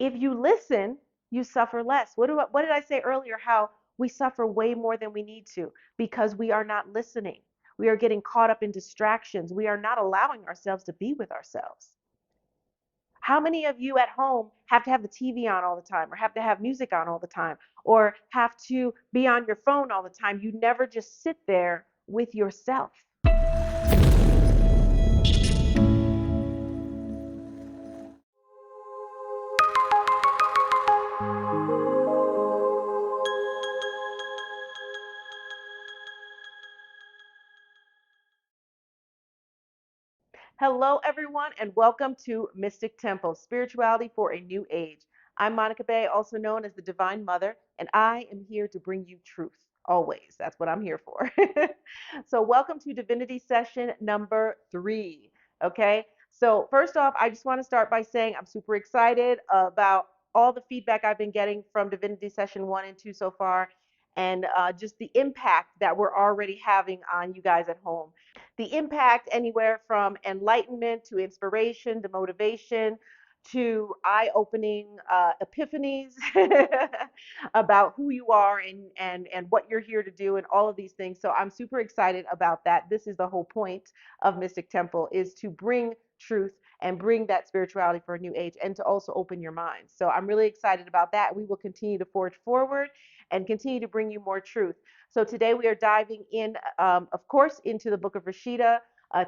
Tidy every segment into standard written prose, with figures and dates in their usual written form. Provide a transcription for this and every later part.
If you listen, you suffer less. What did I say earlier? How we suffer way more than we need to because we are not listening. We are getting caught up in distractions. We are not allowing ourselves to be with ourselves. How many of you at home have to have the TV on all the time, or have to have music on all the time, or have to be on your phone all the time? You never just sit there with yourself. Hello, everyone, and welcome to Mystic Temple, Spirituality for a New Age. I'm Monica Bay, also known as the Divine Mother, and I am here to bring you truth. Always. That's what I'm here for. So, welcome to Divinity Session number 3. Okay. So, first off, I just want to start by saying I'm super excited about all the feedback I've been getting from Divinity Session 1 and 2 so far, and just the impact that we're already having on you guys at home. The impact anywhere from enlightenment to inspiration to motivation to eye-opening epiphanies about who you are and what you're here to do and all of these things. So I'm super excited about that. This is the whole point of Mystic Temple, is to bring truth and bring that spirituality for a new age, and to also open your mind. So I'm really excited about that. We will continue to forge forward and continue to bring you more truth. So today we are diving in, of course, into the Book of Rasheeda.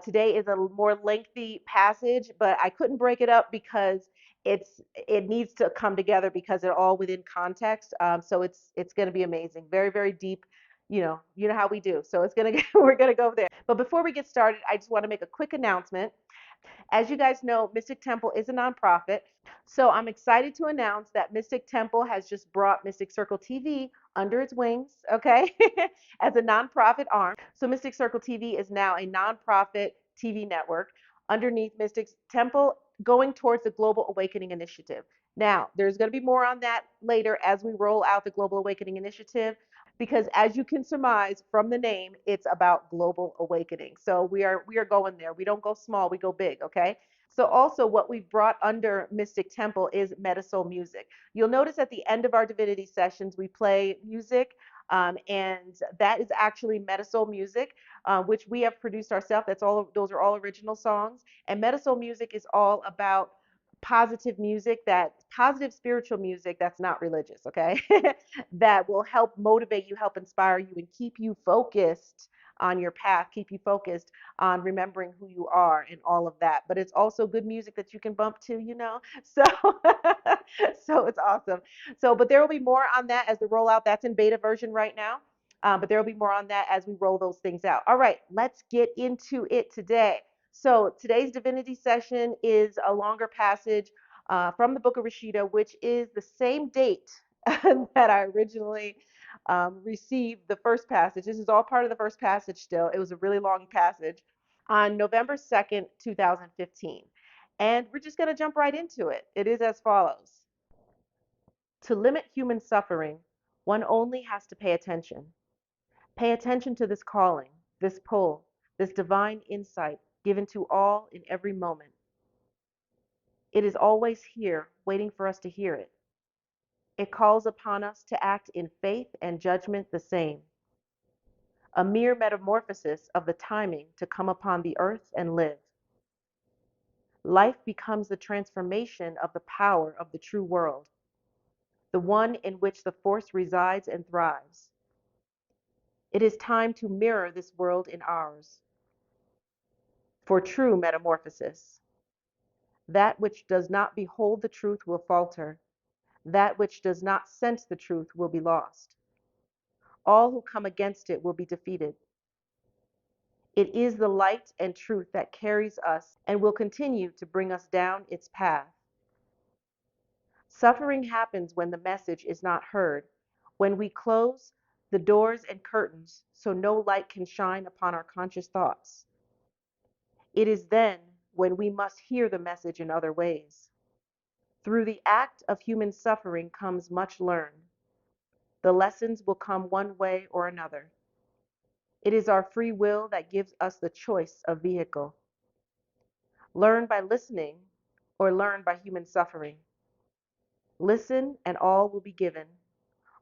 Today is a more lengthy passage, but I couldn't break it up because it needs to come together because they're all within context. So it's going to be amazing, very very deep. You know how we do. So it's gonna we're gonna go there. But before we get started, I just want to make a quick announcement. As you guys know, Mystic Temple is a nonprofit. So I'm excited to announce that Mystic Temple has just brought Mystic Circle TV under its wings, okay, as a nonprofit arm. So Mystic Circle TV is now a nonprofit TV network underneath Mystic Temple, going towards the Global Awakening Initiative. Now, there's going to be more on that later as we roll out the Global Awakening Initiative, because as you can surmise from the name, it's about global awakening. So we are going there. We don't go small, we go big, okay? So also what we've brought under Mystic Temple is Metasoul music. You'll notice at the end of our divinity sessions, we play music, and that is actually Metasoul music, which we have produced ourselves. Those are all original songs. And Metasoul music is all about positive music, that positive spiritual music that's not religious, okay? That will help motivate you, help inspire you, and keep you focused on your path, keep you focused on remembering who you are and all of that. But it's also good music that you can bump to. So so it's awesome. So, but there will be more on that as the rollout. That's in beta version right now. But there will be more on that as we roll those things out. All right, let's get into it today. So today's divinity session is a longer passage from the Book of Rasheeda, which is the same date that I originally received the first passage. This is all part of the first passage still. It was a really long passage on November 2nd, 2015. And we're just going to jump right into it. It is as follows. To limit human suffering, one only has to pay attention. Pay attention to this calling, this pull, this divine insight given to all in every moment. It is always here, waiting for us to hear it. It calls upon us to act in faith and judgment the same. A mere metamorphosis of the timing to come upon the earth and live. Life becomes the transformation of the power of the true world, the one in which the force resides and thrives. It is time to mirror this world in ours for true metamorphosis. That which does not behold the truth will falter. That which does not sense the truth will be lost. All who come against it will be defeated. It is the light and truth that carries us and will continue to bring us down its path. Suffering happens when the message is not heard, when we close the doors and curtains so no light can shine upon our conscious thoughts. It is then when we must hear the message in other ways. Through the act of human suffering comes much learned. The lessons will come one way or another. It is our free will that gives us the choice of vehicle. Learn by listening or learn by human suffering. Listen, and all will be given.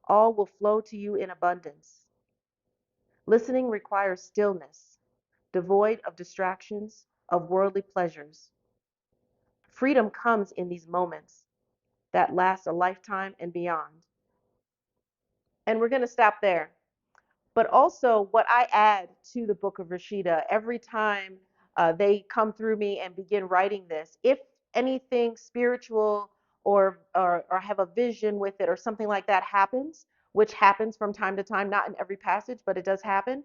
All will flow to you in abundance. Listening requires stillness, devoid of distractions, of worldly pleasures. Freedom comes in these moments that last a lifetime and beyond. And we're going to stop there. But also, what I add to the Book of Rasheeda every time they come through me and begin writing this, if anything spiritual or have a vision with it or something like that happens, which happens from time to time, not in every passage, but it does happen,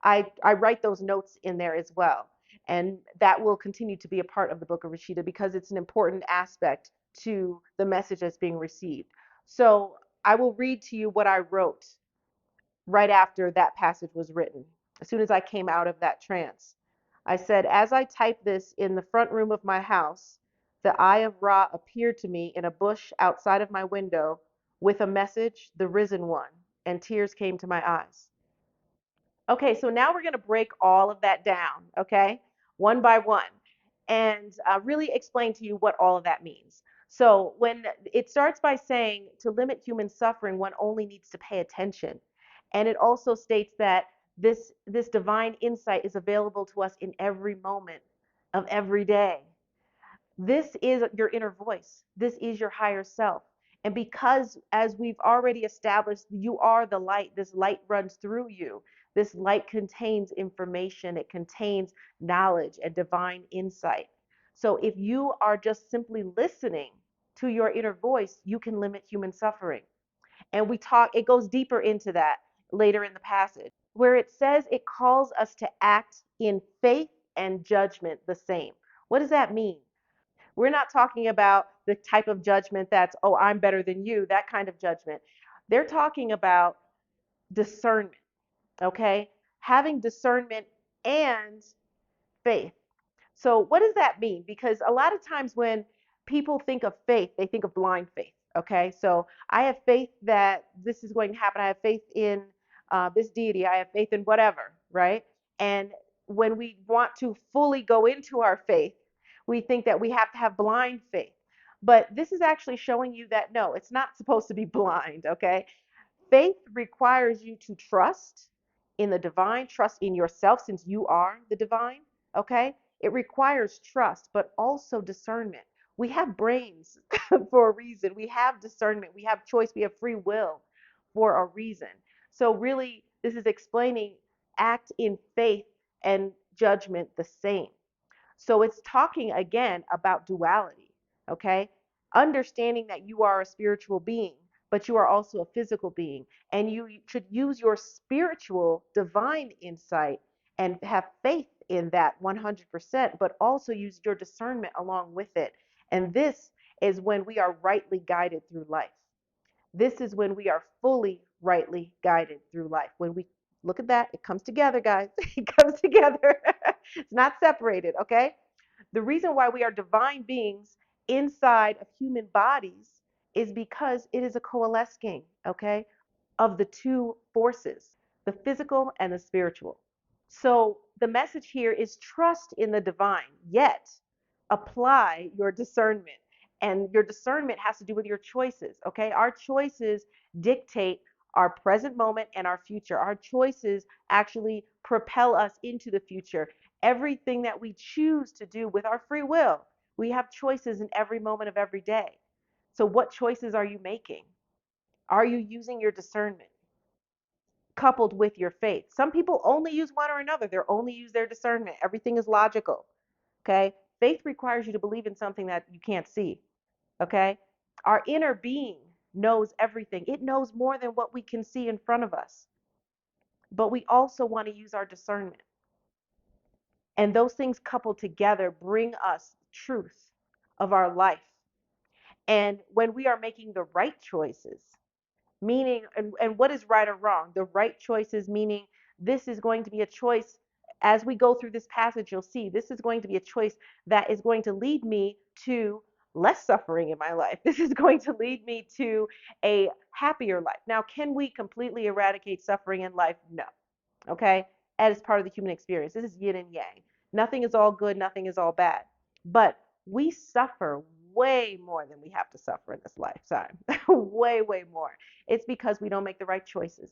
I write those notes in there as well. And that will continue to be a part of the Book of Rasheeda because it's an important aspect to the message that's being received. So I will read to you what I wrote right after that passage was written, as soon as I came out of that trance. I said, as I typed this in the front room of my house, the eye of Ra appeared to me in a bush outside of my window with a message, the risen one, and tears came to my eyes. Okay, so now we're going to break all of that down, okay, one by one, and really explain to you what all of that means. So, when it starts by saying to limit human suffering, one only needs to pay attention. And it also states that this divine insight is available to us in every moment of every day. This is your inner voice. This is your higher self. And because, as we've already established, you are the light, this light runs through you. This light contains information, it contains knowledge and divine insight. So if you are just simply listening to your inner voice, you can limit human suffering. And it goes deeper into that later in the passage, where it says it calls us to act in faith and judgment the same. What does that mean? We're not talking about the type of judgment that's, oh, I'm better than you, that kind of judgment. They're talking about discernment, okay? Having discernment and faith. So, what does that mean? Because a lot of times when people think of faith, they think of blind faith. Okay, so I have faith that this is going to happen. I have faith in this deity. I have faith in whatever, right? And when we want to fully go into our faith, we think that we have to have blind faith. But this is actually showing you that no, it's not supposed to be blind. Okay, faith requires you to trust in the divine, trust in yourself since you are the divine, okay? It requires trust, but also discernment. We have brains for a reason. We have discernment. We have choice. We have free will for a reason. So, really, this is explaining act in faith and judgment the same. So it's talking again about duality, okay? Understanding that you are a spiritual being, but you are also a physical being. And you should use your spiritual divine insight and have faith in that 100%, but also use your discernment along with it. And this is when we are rightly guided through life. This is when we are fully rightly guided through life. When we look at that, it comes together, guys. It comes together. It's not separated, okay? The reason why we are divine beings inside of human bodies is because it is a coalescing, okay, of the two forces, the physical and the spiritual. So the message here is trust in the divine, yet apply your discernment. And your discernment has to do with your choices, okay? Our choices dictate our present moment and our future. Our choices actually propel us into the future. Everything that we choose to do with our free will, we have choices in every moment of every day. So, what choices are you making? Are you using your discernment coupled with your faith? Some people only use one or another, they're only use their discernment. Everything is logical. Okay? Faith requires you to believe in something that you can't see. Okay? Our inner being knows everything, it knows more than what we can see in front of us. But we also want to use our discernment. And those things coupled together bring us truth of our life. And when we are making the right choices, meaning, and what is right or wrong? The right choices, meaning this is going to be a choice. As we go through this passage, you'll see this is going to be a choice that is going to lead me to less suffering in my life. This is going to lead me to a happier life. Now, can we completely eradicate suffering in life? No. Okay? That is part of the human experience. This is yin and yang. Nothing is all good, nothing is all bad. But we suffer way more than we have to suffer in this lifetime. Way, way more. It's because we don't make the right choices.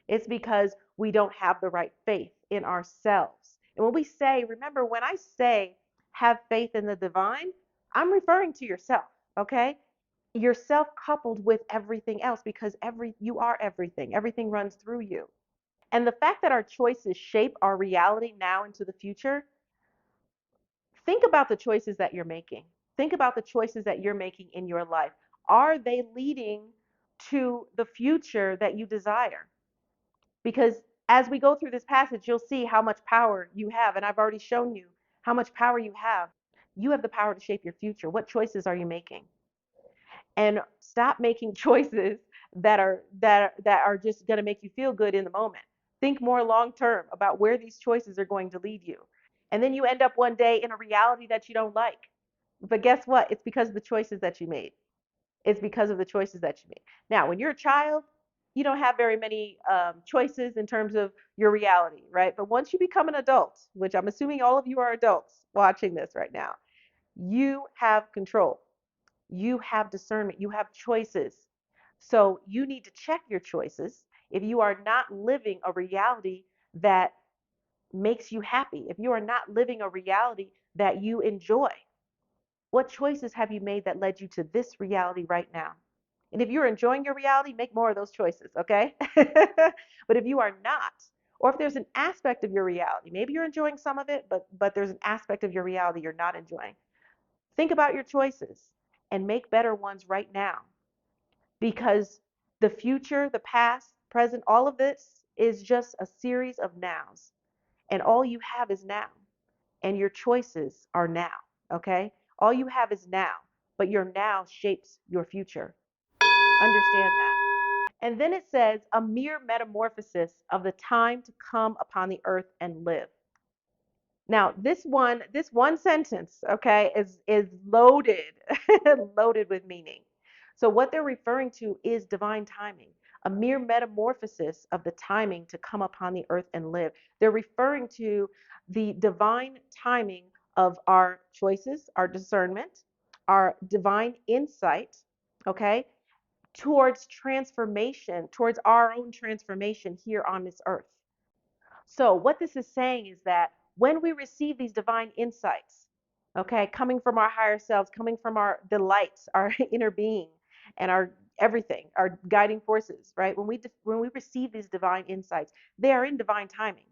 It's because we don't have the right faith in ourselves. And when we say, remember, when I say have faith in the divine, I'm referring to yourself, okay? Yourself coupled with everything else, because you are everything. Everything runs through you. And the fact that our choices shape our reality now into the future, think about the choices that you're making. Think about the choices that you're making in your life. Are they leading to the future that you desire? Because as we go through this passage, you'll see how much power you have. And I've already shown you how much power you have. You have the power to shape your future. What choices are you making? And stop making choices that are just going to make you feel good in the moment. Think more long term about where these choices are going to lead you. And then you end up one day in a reality that you don't like. But guess what? It's because of the choices that you made. It's because of the choices that you made. Now, when you're a child, you don't have very many choices in terms of your reality, right? But once you become an adult, which I'm assuming all of you are adults watching this right now, you have control. You have discernment. You have choices. So you need to check your choices if you are not living a reality that makes you happy, if you are not living a reality that you enjoy. What choices have you made that led you to this reality right now? And if you're enjoying your reality, make more of those choices, okay? But if you are not, or if there's an aspect of your reality, maybe you're enjoying some of it, but there's an aspect of your reality you're not enjoying. Think about your choices and make better ones right now, because the future, the past, present, all of this is just a series of nows. And all you have is now. And your choices are now, okay? All you have is now, but your now shapes your future. Understand that. And then it says, a mere metamorphosis of the time to come upon the earth and live. Now, this one sentence, okay, is loaded, loaded with meaning. So what they're referring to is divine timing, a mere metamorphosis of the timing to come upon the earth and live. They're referring to the divine timing of our choices, our discernment, our divine insight, okay, towards transformation, towards our own transformation here on this earth. So, what this is saying is that when we receive these divine insights, okay, coming from our higher selves, coming from our delights, our inner being, and our everything, our guiding forces, right? When we receive these divine insights, they are in divine timing.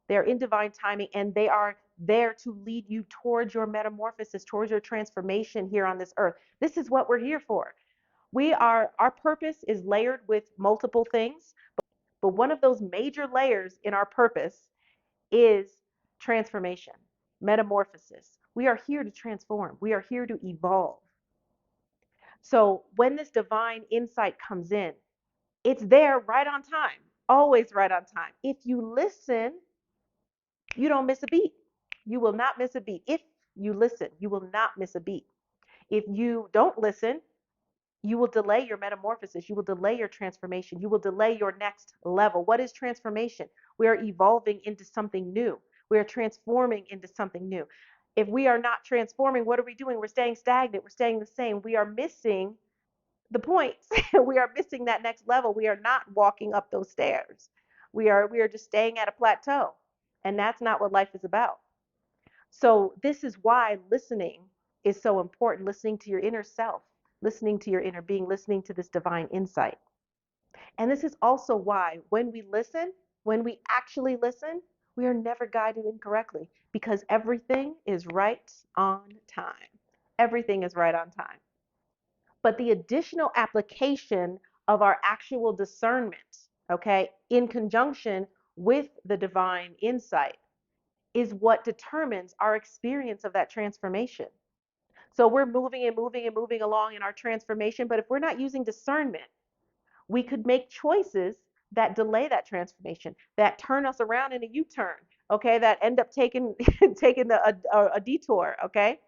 They are in divine timing, and they are there to lead you towards your metamorphosis, towards your transformation here on this earth. This is what we're here for. Our purpose is layered with multiple things, but one of those major layers in our purpose is transformation, metamorphosis. We are here to transform. We are here to evolve. So when this divine insight comes in, it's there right on time, always right on time. If you listen, you don't miss a beat. You will not miss a beat. If you listen, you will not miss a beat. If you don't listen, you will delay your metamorphosis. You will delay your transformation. You will delay your next level. What is transformation? We are evolving into something new. We are transforming into something new. If we are not transforming, what are we doing? We're staying stagnant. We're staying the same. We are missing the points. We are missing that next level. We are not walking up those stairs. We are just staying at a plateau. And that's not what life is about. So this is why listening is so important, listening to your inner self, listening to your inner being, listening to this divine insight. And this is also why when we listen, when we actually listen, we are never guided incorrectly, because everything is right on time. Everything is right on time. But the additional application of our actual discernment, okay, in conjunction with the divine insight, is what determines our experience of that transformation. So we're moving and moving and moving along in our transformation, but if we're not using discernment, we could make choices that delay that transformation, that turn us around in a U-turn, okay, that end up taking taking a detour, okay?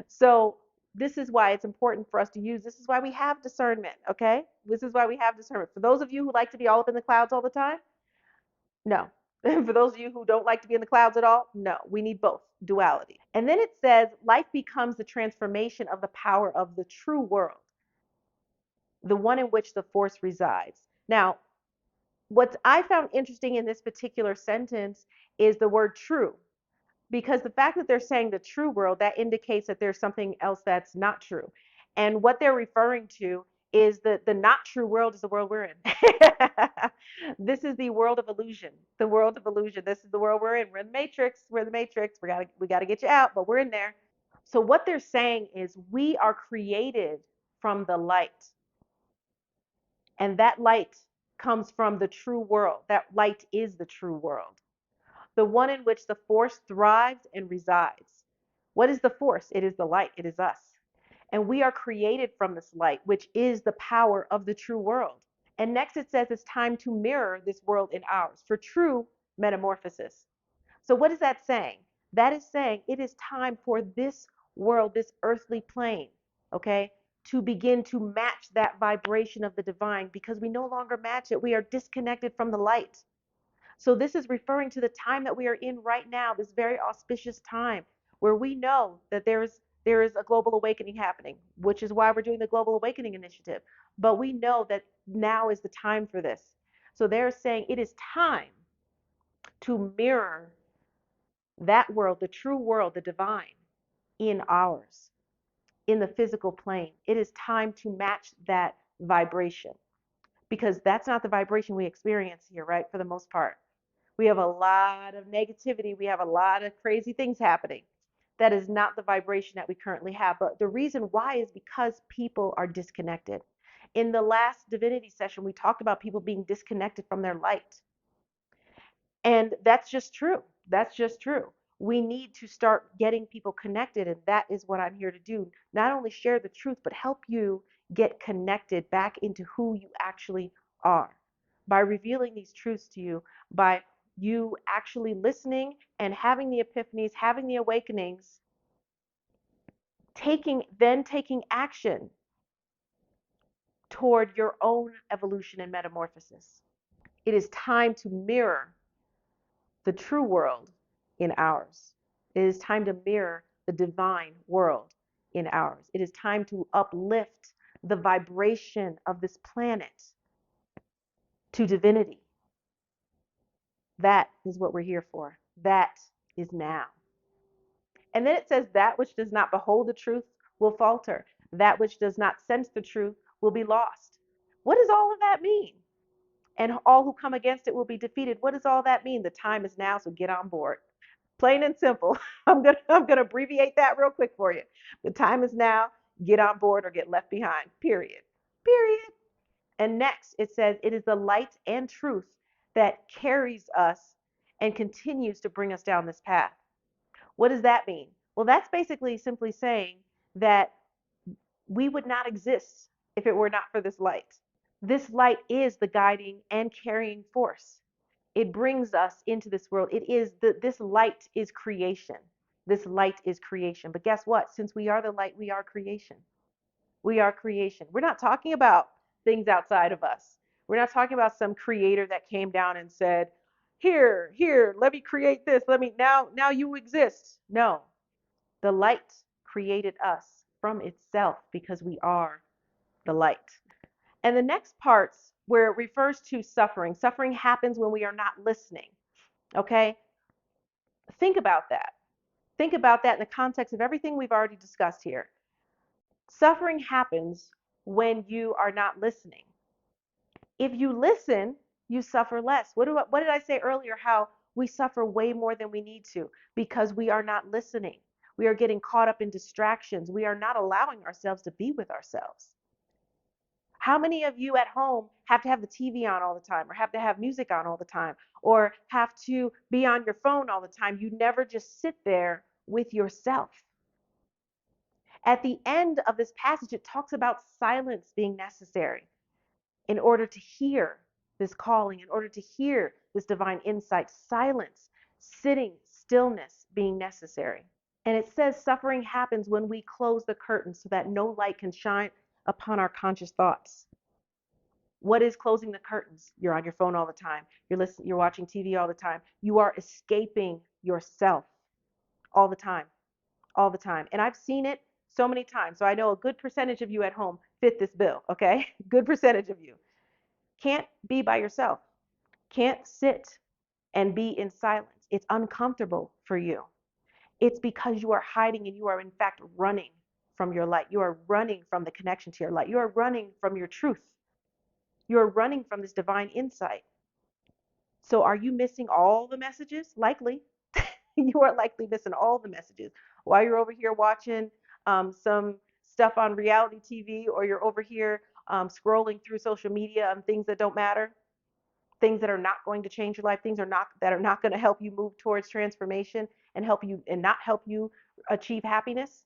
So this is why it's important for us to use. This is why we have discernment, okay? This is why we have discernment. For those of you who like to be all up in the clouds all the time, no. For those of you who don't like to be in the clouds at all, no, we need both, duality. And then it says life becomes the transformation of the power of the true world, the one in which the force resides. Now, what I found interesting in this particular sentence is the word true, because the fact that they're saying the true world, that indicates that there's something else that's not true. And what they're referring to is the not true world is the world we're in. This is the world of illusion. The world of illusion. This is the world we're in. We're in the matrix. We're in the matrix. We gotta get you out, but we're in there. So what they're saying is we are created from the light. And that light comes from the true world. That light is the true world, the one in which the force thrives and resides. What is the force? It is the light. It is us. And we are created from this light, which is the power of the true world. And next it says it's time to mirror this world in ours for true metamorphosis. So, what is that saying? That is saying it is time for this world, this earthly plane, okay, to begin to match that vibration of the divine, because we no longer match it. We are disconnected from the light. So this is referring to the time that we are in right now, this very auspicious time where we know that there is a global awakening happening, which is why we're doing the Global Awakening Initiative. But we know that now is the time for this. So they're saying it is time to mirror that world, the true world, the divine, in ours, in the physical plane. It is time to match that vibration, because that's not the vibration we experience here, right? For the most part. We have a lot of negativity. We have a lot of crazy things happening. That is not the vibration that we currently have. But the reason why is because people are disconnected. In the last Divinity Session, we talked about people being disconnected from their light. And that's just true. That's just true. We need to start getting people connected. And that is what I'm here to do. Not only share the truth, but help you get connected back into who you actually are by revealing these truths to you, by you actually listening and having the epiphanies, having the awakenings, taking action toward your own evolution and metamorphosis. It is time to mirror the true world in ours. It is time to mirror the divine world in ours. It is time to uplift the vibration of this planet to divinity. That is what we're here for. That is now. And then it says, that which does not behold the truth will falter. That which does not sense the truth will be lost. What does all of that mean? And all who come against it will be defeated. What does all that mean? The time is now, so get on board. Plain and simple. I'm gonna abbreviate that real quick for you. The time is now. Get on board or get left behind. Period. Period. And next it says it is the light and truth that carries us and continues to bring us down this path. What does that mean? Well, that's basically simply saying that we would not exist if it were not for this light. This light is the guiding and carrying force. It brings us into this world. This light is creation. This light is creation. But guess what? Since we are the light, we are creation. We are creation. We're not talking about things outside of us. We're not talking about some creator that came down and said, here, let me create this. Now you exist. No, the light created us from itself because we are the light. And the next parts where it refers to suffering. Suffering happens when we are not listening. Okay? Think about that. Think about that in the context of everything we've already discussed here. Suffering happens when you are not listening. If you listen, you suffer less. What did I say earlier? How we suffer way more than we need to because we are not listening. We are getting caught up in distractions. We are not allowing ourselves to be with ourselves. How many of you at home have to have the TV on all the time, or have to have music on all the time, or have to be on your phone all the time? You never just sit there with yourself. At the end of this passage, it talks about silence being necessary in order to hear this calling, in order to hear this divine insight. Silence, sitting, stillness being necessary. And it says suffering happens when we close the curtain so that no light can shine upon our conscious thoughts. What is closing the curtains? You're on your phone all the time. You're watching TV all the time. You are escaping yourself all the time, all the time. And I've seen it so many times. So I know a good percentage of you at home fit this bill, okay? Good percentage of you. Can't be by yourself. Can't sit and be in silence. It's uncomfortable for you. It's because you are hiding and you are, in fact, running from your light. You are running from the connection to your light. You are running from your truth. You are running from this divine insight. So, are you missing all the messages? Likely. You are likely missing all the messages while you're over here watching some stuff on reality TV, or you're over here scrolling through social media on things that don't matter, things that are not going to change your life, things that are not going to help you move towards transformation and help you and not help you achieve happiness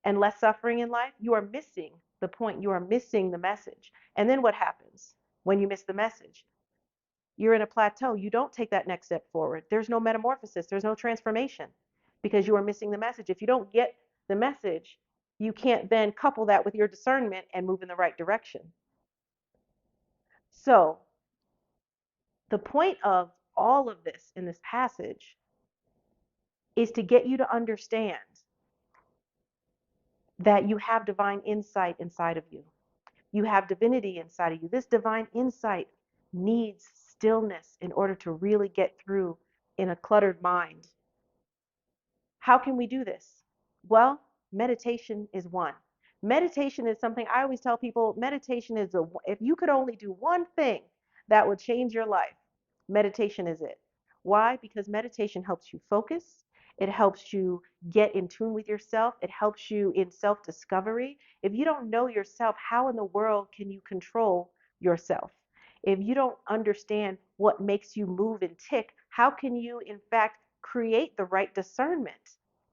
and less suffering in life. You are missing the point. You are missing the message. And then what happens when you miss the message? You're in a plateau. You don't take that next step forward. There's no metamorphosis. There's no transformation because you are missing the message. If you don't get the message, you can't then couple that with your discernment and move in the right direction. So the point of all of this in this passage is to get you to understand that you have divine insight inside of you. You have divinity inside of you. This divine insight needs stillness in order to really get through in a cluttered mind. How can we do this? Well, meditation is one. Meditation is something I always tell people, meditation is if you could only do one thing that would change your life, meditation is it. Why? Because meditation helps you focus. It helps you get in tune with yourself. It helps you in self-discovery. If you don't know yourself, how in the world can you control yourself? If you don't understand what makes you move and tick, how can you, in fact, create the right discernment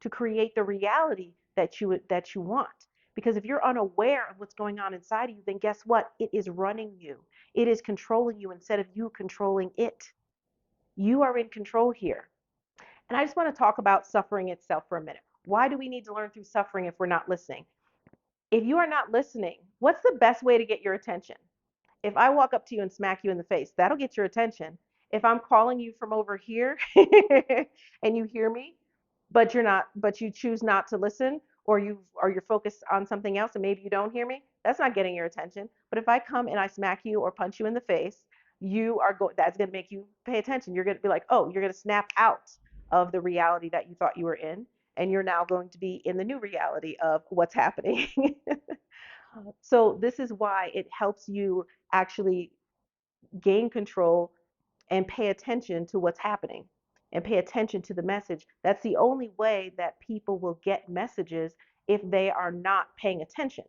to create the reality that you want? Because if you're unaware of what's going on inside of you, then guess what? It is running you. It is controlling you instead of you controlling it. You are in control here. And I just want to talk about suffering itself for a minute. Why do we need to learn through suffering if we're not listening? If you are not listening, what's the best way to get your attention? If I walk up to you and smack you in the face, that'll get your attention. If I'm calling you from over here and you hear me, but you choose not to listen, or you're focused on something else and maybe you don't hear me, that's not getting your attention. But if I come and I smack you or punch you in the face, that's going to make you pay attention. You're going to be like, oh, you're going to snap out of the reality that you thought you were in, and you're now going to be in the new reality of what's happening. So this is why it helps you actually gain control and pay attention to what's happening and pay attention to the message. That's the only way that people will get messages if they are not paying attention,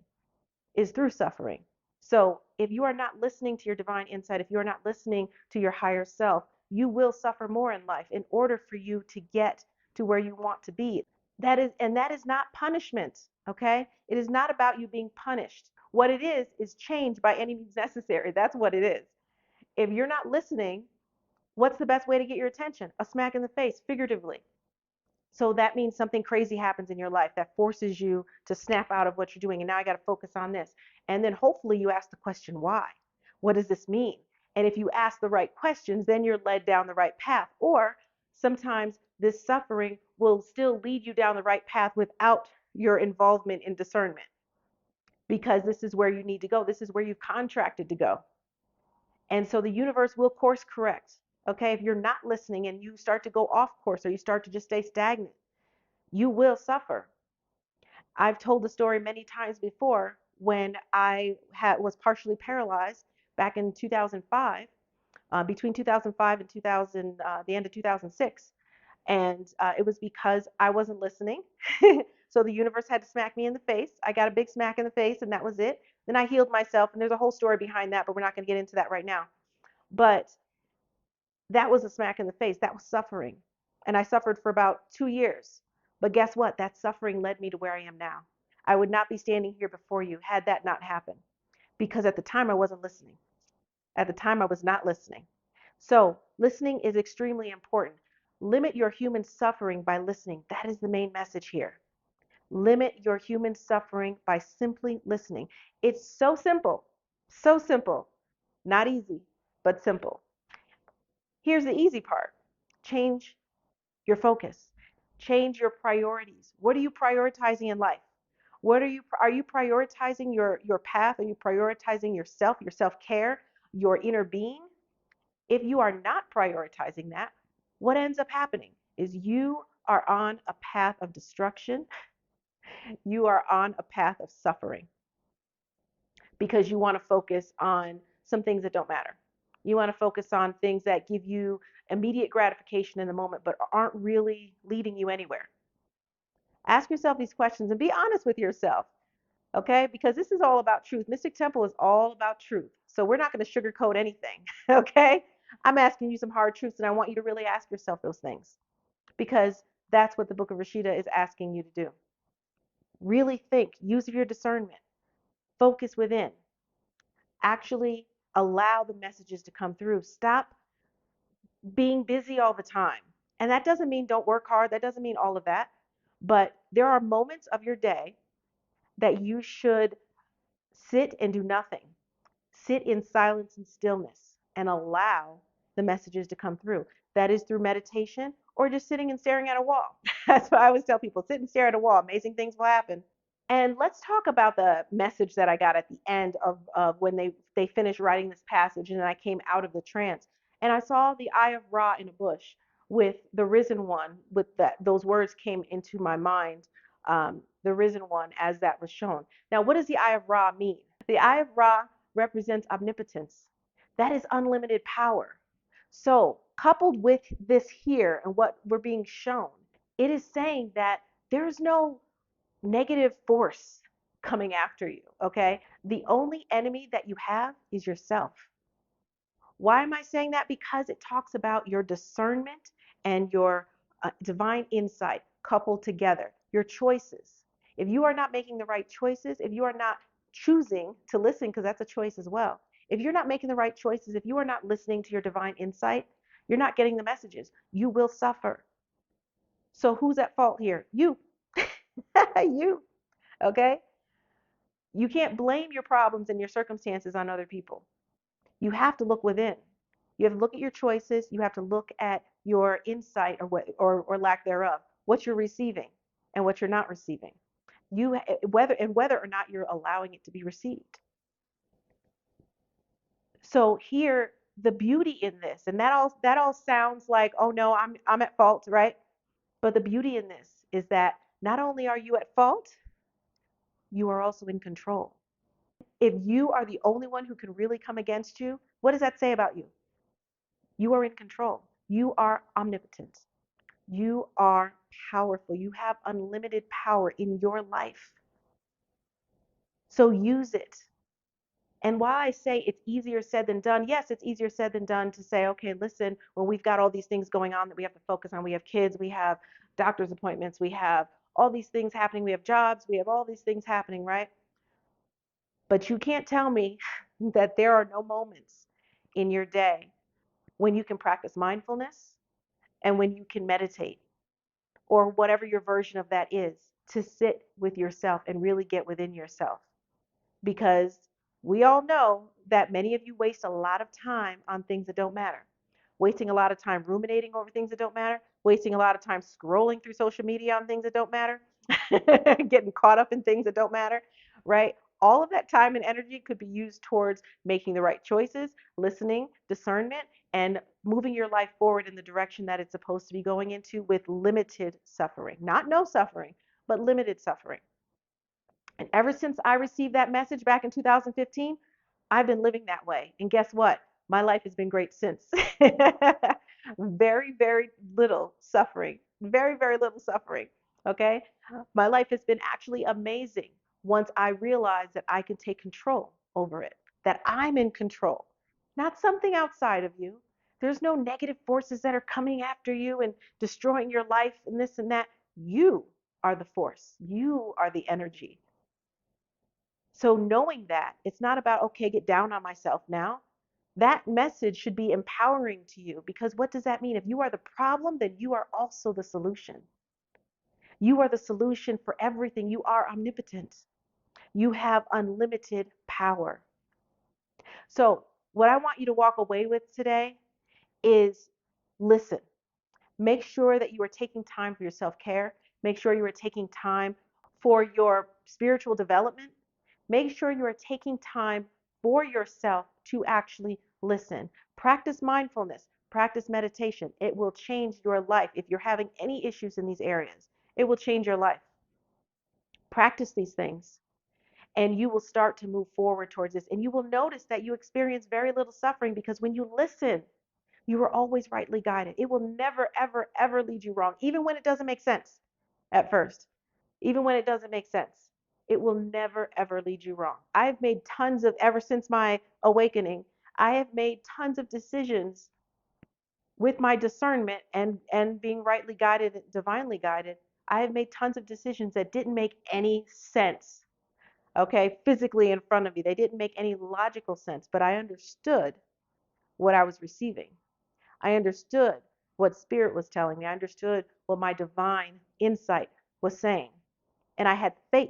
is through suffering. So if you are not listening to your divine insight, if you are not listening to your higher self, you will suffer more in life in order for you to get to where you want to be. That is not punishment, okay? It is not about you being punished. What it is change by any means necessary. That's what it is. If you're not listening, what's the best way to get your attention? A smack in the face, figuratively. So that means something crazy happens in your life that forces you to snap out of what you're doing. And now I got to focus on this. And then hopefully you ask the question, why? What does this mean? And if you ask the right questions, then you're led down the right path. Or sometimes this suffering will still lead you down the right path without your involvement in discernment, because this is where you need to go. This is where you've contracted to go. And so the universe will course correct. Okay, if you're not listening and you start to go off course or you start to just stay stagnant, you will suffer. I've told the story many times before when was partially paralyzed back in 2005, between 2005 and the end of 2006. And it was because I wasn't listening. So the universe had to smack me in the face. I got a big smack in the face, and that was it. Then I healed myself, and there's a whole story behind that, but we're not going to get into that right now. But that was a smack in the face. That was suffering. And I suffered for about 2 years. But guess what? That suffering led me to where I am now. I would not be standing here before you had that not happened, because at the time I wasn't listening. At the time I was not listening. So listening is extremely important. Limit your human suffering by listening. That is the main message here. Limit your human suffering by simply listening. It's so simple. So simple. Not easy, but simple. Here's the easy part. Change your focus. Change your priorities. What are you prioritizing in life? What are you prioritizing your path? Are you prioritizing yourself, your self-care, your inner being? If you are not prioritizing that, what ends up happening is you are on a path of destruction. You are on a path of suffering because you want to focus on some things that don't matter. You want to focus on things that give you immediate gratification in the moment, but aren't really leading you anywhere. Ask yourself these questions and be honest with yourself, okay? Because this is all about truth. Mystic Temple is all about truth. So we're not going to sugarcoat anything, okay? I'm asking you some hard truths, and I want you to really ask yourself those things because that's what the Book of Rasheeda is asking you to do. Really think, use your discernment, focus within, actually allow the messages to come through. Stop being busy all the time. And that doesn't mean don't work hard, that doesn't mean all of that. But there are moments of your day that you should sit and do nothing. Sit in silence and stillness and allow the messages to come through. That is through meditation or just sitting and staring at a wall. That's what I always tell people, sit and stare at a wall. Amazing things will happen. And let's talk about the message that I got at the end of when they finished writing this passage, and then I came out of the trance and I saw the Eye of Ra in a bush with the risen one. With that, those words came into my mind, the risen one, as that was shown. Now, what does the Eye of Ra mean? The Eye of Ra represents omnipotence. That is unlimited power. So, coupled with this here and what we're being shown, it is saying that there's no negative force coming after you, okay? The only enemy that you have is yourself. Why am I saying that? Because it talks about your discernment and your divine insight coupled together, your choices. If you are not making the right choices, if you are not choosing to listen, because that's a choice as well, if you're not making the right choices, if you are not listening to your divine insight, you're not getting the messages. You will suffer. So who's at fault here? You. You. Okay? You can't blame your problems and your circumstances on other people. You have to look within. You have to look at your choices. You have to look at your insight or lack thereof, what you're receiving and what you're not receiving. Whether or not you're allowing it to be received. So here, the beauty in this, and that all sounds like, oh no, I'm at fault, right? But the beauty in this is that not only are you at fault, you are also in control. If you are the only one who can really come against you, what does that say about you? You are in control. You are omnipotent. You are powerful. You have unlimited power in your life. So use it. And while I say it's easier said than done, yes, it's easier said than done to say, okay, listen, when we've got all these things going on that we have to focus on, we have kids, we have doctor's appointments, we have all these things happening, we have jobs, we have all these things happening, right? But you can't tell me that there are no moments in your day when you can practice mindfulness and when you can meditate or whatever your version of that is, to sit with yourself and really get within yourself. Because we all know that many of you waste a lot of time on things that don't matter. Wasting a lot of time ruminating over things that don't matter, wasting a lot of time scrolling through social media on things that don't matter, getting caught up in things that don't matter, right? All of that time and energy could be used towards making the right choices, listening, discernment, and moving your life forward in the direction that it's supposed to be going into with limited suffering. Not no suffering, but limited suffering. And ever since I received that message back in 2015, I've been living that way. And guess what? My life has been great since. Very, very little suffering. Very, very little suffering. Okay? My life has been actually amazing once I realized that I can take control over it, that I'm in control, not something outside of you. There's no negative forces that are coming after you and destroying your life and this and that. You are the force, you are the energy. So knowing that, it's not about, okay, get down on myself now. That message should be empowering to you because what does that mean? If you are the problem, then you are also the solution. You are the solution for everything. You are omnipotent. You have unlimited power. So what I want you to walk away with today is listen. Make sure that you are taking time for your self-care. Make sure you are taking time for your spiritual development. Make sure you are taking time for yourself to actually listen. Practice mindfulness, practice meditation. It will change your life. If you're having any issues in these areas, it will change your life. Practice these things, and you will start to move forward towards this. And you will notice that you experience very little suffering, because when you listen, you are always rightly guided. It will never, ever, ever lead you wrong, even when it doesn't make sense at first. Even when it doesn't make sense, it will never, ever lead you wrong. I've made ever since my awakening, I have made tons of decisions with my discernment and being rightly guided, divinely guided. I have made tons of decisions that didn't make any sense, okay, physically in front of me. They didn't make any logical sense, but I understood what I was receiving. I understood what Spirit was telling me. I understood what my divine insight was saying. And I had faith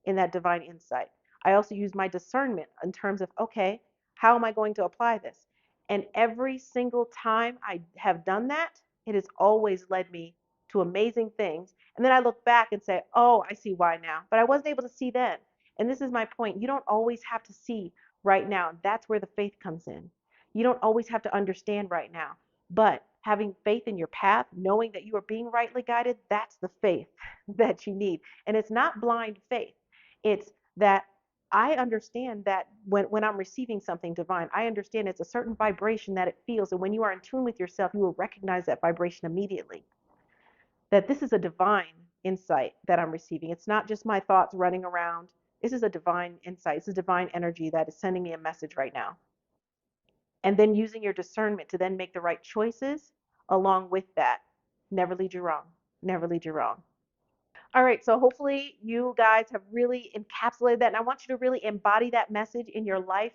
in that divine insight. I also used my discernment in terms of, okay, how am I going to apply this? And every single time I have done that, it has always led me to amazing things. And then I look back and say, oh, I see why now. But I wasn't able to see then. And this is my point. You don't always have to see right now. That's where the faith comes in. You don't always have to understand right now. But having faith in your path, knowing that you are being rightly guided, that's the faith that you need. And it's not blind faith. It's that I understand that when I'm receiving something divine, I understand it's a certain vibration that it feels. And when you are in tune with yourself, you will recognize that vibration immediately. That this is a divine insight that I'm receiving. It's not just my thoughts running around. This is a divine insight. It's a divine energy that is sending me a message right now. And then using your discernment to then make the right choices along with that. Never lead you wrong. Never lead you wrong. All right, so hopefully you guys have really encapsulated that. And I want you to really embody that message in your life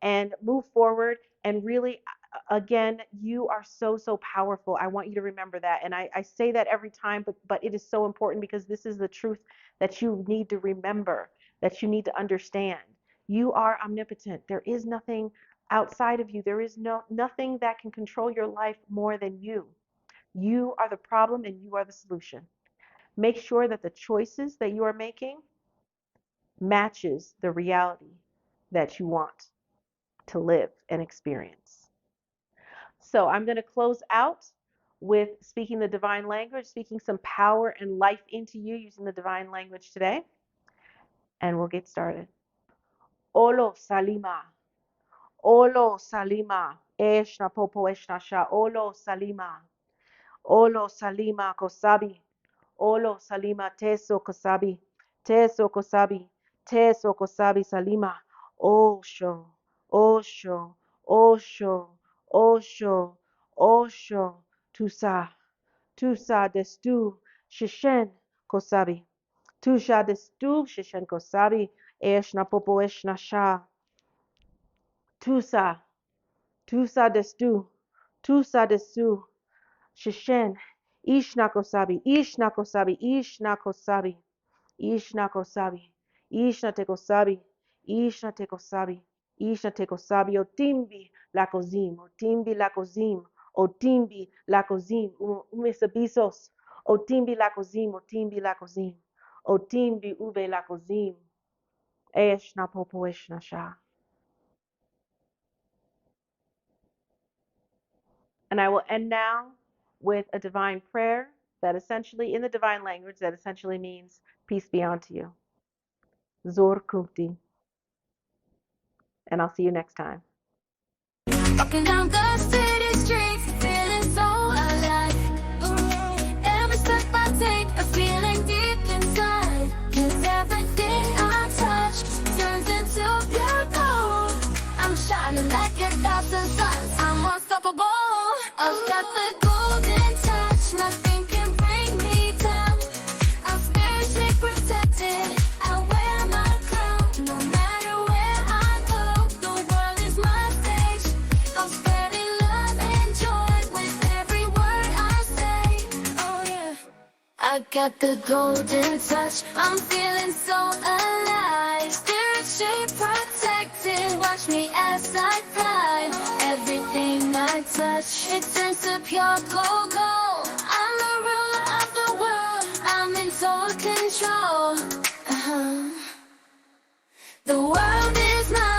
and move forward. And really, again, you are so, so powerful. I want you to remember that. And I say that every time, but it is so important, because this is the truth that you need to remember, that you need to understand. You are omnipotent. There is nothing outside of you. There is nothing that can control your life more than you. You are the problem and you are the solution. Make sure that the choices that you are making matches the reality that you want to live and experience. So I'm going to close out with speaking the divine language, speaking some power and life into you using the divine language today. And we'll get started. Olo Salima. Olo Salima. Eshna Popo Eshna Sha. Olo Salima. Olo Salima Kosabi. Olo Salima Teso Kosabi. Teso Kosabi. Teso Kosabi Salima. Osho. Osho. Osho. Osho. Osho. Tusa. Tusa Destu. Shishen Kosabi. Tusha Destu. Shishen Kosabi. Eshna Popo Eshna Sha. Tusa. Tusa Destu. Tusa Destu. Shishen, Ishnakosabi, Ishnakosabi, Ishnakosabi, Ishnakosabi, Ishnatekosabi, Ishnatekosabi, Ishnatekosabi, Otimbi Lakozim, Otimbi Lakozim, Otimbi Lakozim, Umesabisos, Otimbi Lakozim, Otimbi Lakozim, Otimbi Ube Lakozim, Eshnapopo Eshnasha. And I will end now with a divine prayer that essentially, in the divine language, that essentially means peace be unto you. Zor Kumti. And I'll see you next time. Walking down the city streets, feeling so alive. Every step I take, a feeling deep inside. 'Cause everything I touch turns into pure gold. I'm shining like a thousand suns. I'm unstoppable. I've got the golden touch, nothing can bring me down. I'm spiritually protected, I wear my crown. No matter where I go, the world is my stage. I'm spreading love and joy with every word I say. Oh yeah, I got the golden touch, I'm feeling so alive. Spiritually protected, watch watch me as I thrive. Everything I touch, it turns to pure gold. I'm the ruler of the world, I'm in total control. The world is mine.